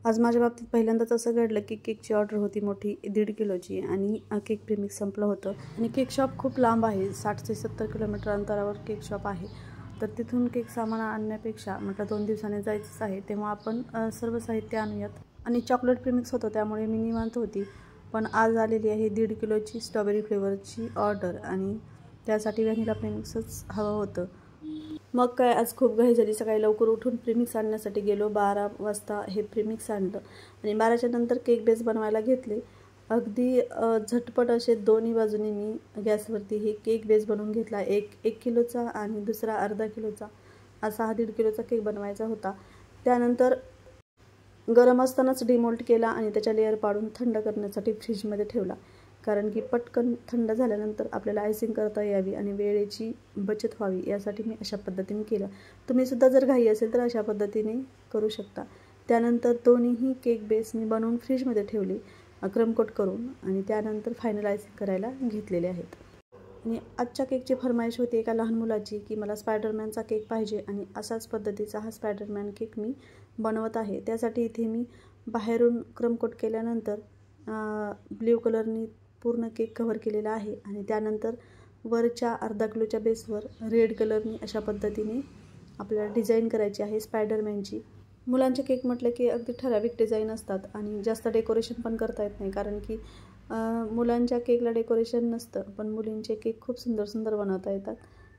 आज माझ्या बाबतीत पहिल्यांदाच असं घडलं की केकची ऑर्डर होती मोठी 1.5 किलोची आणि केक प्रीमिक्स संपलं होतं आणि केक शॉप खूप लांब आहे. 60 ते 70 किलोमीटर अंतरावर केक शॉप आहे. तर तिथून केक सामान आणण्यापेक्षा म्हटलं 2 दिवसांनी जायचंच आहे, तेव्हा आपण सर्व साहित्य आणूयात. आणि चॉकलेट प्रीमिक्स होतं त्यामुळे मी निवांत होती. पण आज आलेली आहे 1.5 किलोची स्ट्रॉबेरी फ्लेवरची ऑर्डर आणि त्यासाठी व्हॅनिला प्रीमिक्सच हवं होतं. मग काय आज खूप घाई झाली. सकाळी लवकर उठून प्रीमिक्स आणण्यासाठी गेलो. 12 वाजता हे प्रीमिक्स आणलं आणि 12च्या नंतर केक बेस बनवायला घेतले. अगदी झटपट असे दोन्ही बाजूनी मी गॅसवरती हे केक बेस बनवून घेतला. एक किलोचा आणि दुसरा अर्धा किलोचा असा हा 1.5 किलोचा केक बनवायचा होता. त्यानंतर गरम असतानाच डिमोल्ट केला आणि त्याच्या लेअर पाडून थंड करण्यासाठी फ्रीजमध्ये ठेवला. कारण की पटकन थंड झाल्यानंतर आपल्याला आयसिंग करता यावी आणि वेळेची बचत व्हावी यासाठी मी अशा पद्धतीने केलं. तुम्हीसुद्धा जर घाई असेल तर अशा पद्धतीने करू शकता. त्यानंतर दोन्हीही केक बेस मी बनवून फ्रीजमध्ये ठेवले क्रमकोट करून आणि त्यानंतर फायनल आयसिंग करायला घेतलेले आहेत. आणि आजच्या केकची फरमाईश होती एका लहान मुलाची की मला स्पायडरमॅनचा केक पाहिजे आणि अशाच पद्धतीचा हा स्पायडरमॅन केक मी बनवत आहे. त्यासाठी इथे मी बाहेरून क्रमकोट केल्यानंतर ब्ल्यू कलरनी पूर्ण केक कव्हर केलेला आहे आणि त्यानंतर वरच्या अर्धा किलोच्या बेसवर रेड कलरनी अशा पद्धतीने आपल्याला डिझाईन करायची आहे स्पायडरमॅनची. मुलांचे केक म्हटलं की अगदी ठराविक डिझाईन असतात आणि जास्त डेकोरेशन पण करता येत नाही, कारण की मुलांच्या केकला डेकोरेशन नसतं, पण मुलींचे केक खूप सुंदर सुंदर बनवता येतात.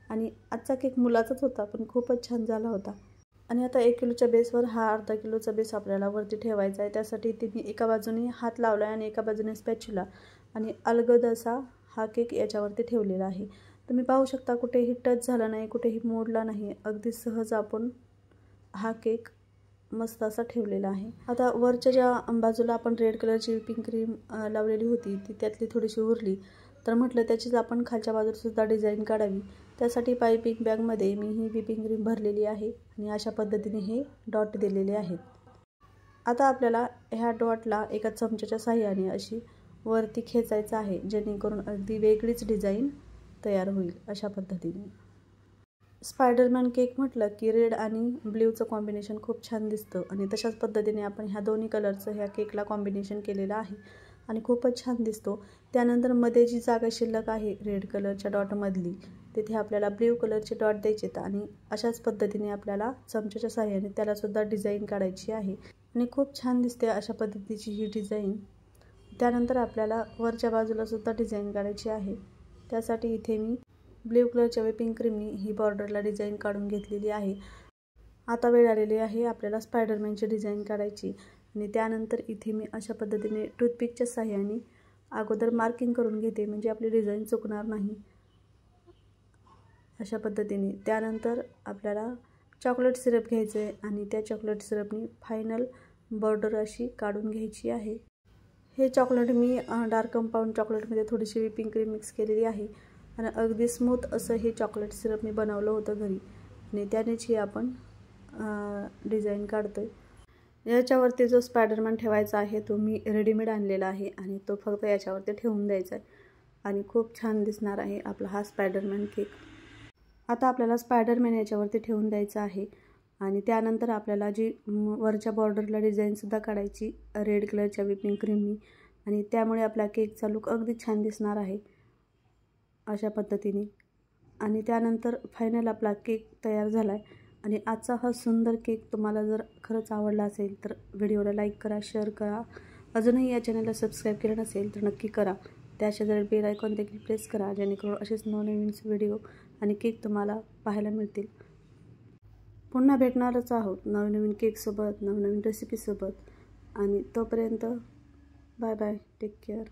आणि आजचा केक मुलाचाच होता पण खूपच छान झाला होता. आणि आता 1 किलोच्या बेसवर हा अर्धा किलोचा बेस आपल्याला वरती ठेवायचा आहे. त्यासाठी इथे मी एका बाजूने हात लावला आहे आणि एका बाजूने स्पॅच्युला आणि अलगद असा हा केक याच्यावरती ठेवलेला आहे. तुम्ही पाहू शकता कुठेही टच झाला नाही, कुठेही मोडला नाही. अगदी सहज आपण हा केक मस्त असा ठेवलेला आहे. आता वरच्या ज्या बाजूला आपण रेड कलरची व्हिपिंग क्रीम लावलेली होती ती त्यातली थोडीशी उरली, तर म्हटलं त्याचीच आपण खालच्या बाजूलासुद्धा डिझाईन काढावी. त्यासाठी पायपिंग बॅगमध्ये मी ही व्हिपिंग क्रीम भरलेली आहे आणि अशा पद्धतीने हे डॉट दिलेले आहेत. आता आपल्याला ह्या डॉटला एका चमच्याच्या साहाय्याने अशी वरती खेचायचं आहे, जेणेकरून अगदी वेगळीच डिझाईन तयार होईल अशा पद्धतीने. स्पायडरमॅन केक म्हटलं की रेड आणि ब्ल्यूचं कॉम्बिनेशन खूप छान दिसतं आणि तशाच पद्धतीने आपण ह्या दोन्ही कलरचं ह्या केकला कॉम्बिनेशन केलेलं आहे आणि खूपच छान दिसतो. त्यानंतर मध्ये जी जागा शिल्लक आहे रेड कलरच्या डॉटमधली, तिथे आपल्याला ब्ल्यू कलरचे डॉट द्यायचे आणि अशाच पद्धतीने आपल्याला चमच्याच्या साहाय्याने त्यालासुद्धा डिझाईन काढायची आहे आणि खूप छान दिसते अशा पद्धतीची ही डिझाईन. त्यानंतर आपल्याला वरच्या बाजूलासुद्धा डिझाईन काढायची आहे. त्यासाठी इथे मी ब्ल्यू कलरच्या व्हिपिंग क्रीमनी ही बॉर्डरला डिझाईन काढून घेतलेली आहे. आता वेळ आलेली आहे आपल्याला स्पायडरमॅनची डिझाईन काढायची आणि त्यानंतर इथे मी अशा पद्धतीने टूथपिकच्या साहाय्याने अगोदर मार्किंग करून घेते, म्हणजे आपली डिझाईन चुकणार नाही अशा पद्धतीने. त्यानंतर आपल्याला चॉकलेट सिरप घ्यायचं आहे आणि त्या चॉकलेट सिरपनी फायनल बॉर्डर अशी काढून घ्यायची आहे. हे चॉकलेट मी डार्क कंपाऊंड चॉकलेटमध्ये थोडीशी व्हिपिंग क्रीम मिक्स केलेली आहे आणि अगदी स्मूथ असं हे चॉकलेट सिरप मी बनवलं होतं घरी आणि त्यानेच ही आपण डिझाईन काढतो आहे. याच्यावरती जो स्पायडरमॅन ठेवायचा आहे तो मी रेडीमेड आणलेला आहे आणि तो फक्त याच्यावरती ठेवून द्यायचा आहे आणि खूप छान दिसणार आहे आपला हा स्पायडरमॅन केक. आता आपल्याला स्पायडरमॅन याच्यावरती ठेवून द्यायचा आहे आणि त्यानंतर आपल्याला जी वरच्या बॉर्डरला डिझाईनसुद्धा काढायची रेड कलरच्या व्हिपिंग क्रीमनी आणि त्यामुळे आपला केकचा लुक अगदी छान दिसणार आहे अशा पद्धतीने. आणि त्यानंतर फायनल आपला केक तयार झाला आहे आणि आजचा हा सुंदर केक तुम्हाला जर खरंच आवडला असेल तर व्हिडिओला लाईक करा, शेअर करा. अजूनही या चॅनलला सबस्क्राईब केलं नसेल तर नक्की करा. त्याशेजारी बेल आयकॉन देखील प्रेस करा, जेणेकरून असेच नवनवीन व्हिडिओ आणि केक तुम्हाला पाहायला मिळतील. पुन्हा भेटणारच आहोत नवनवीन केकसोबत, नवनवीन रेसिपीसोबत आणि तोपर्यंत बाय बाय, टेक केअर.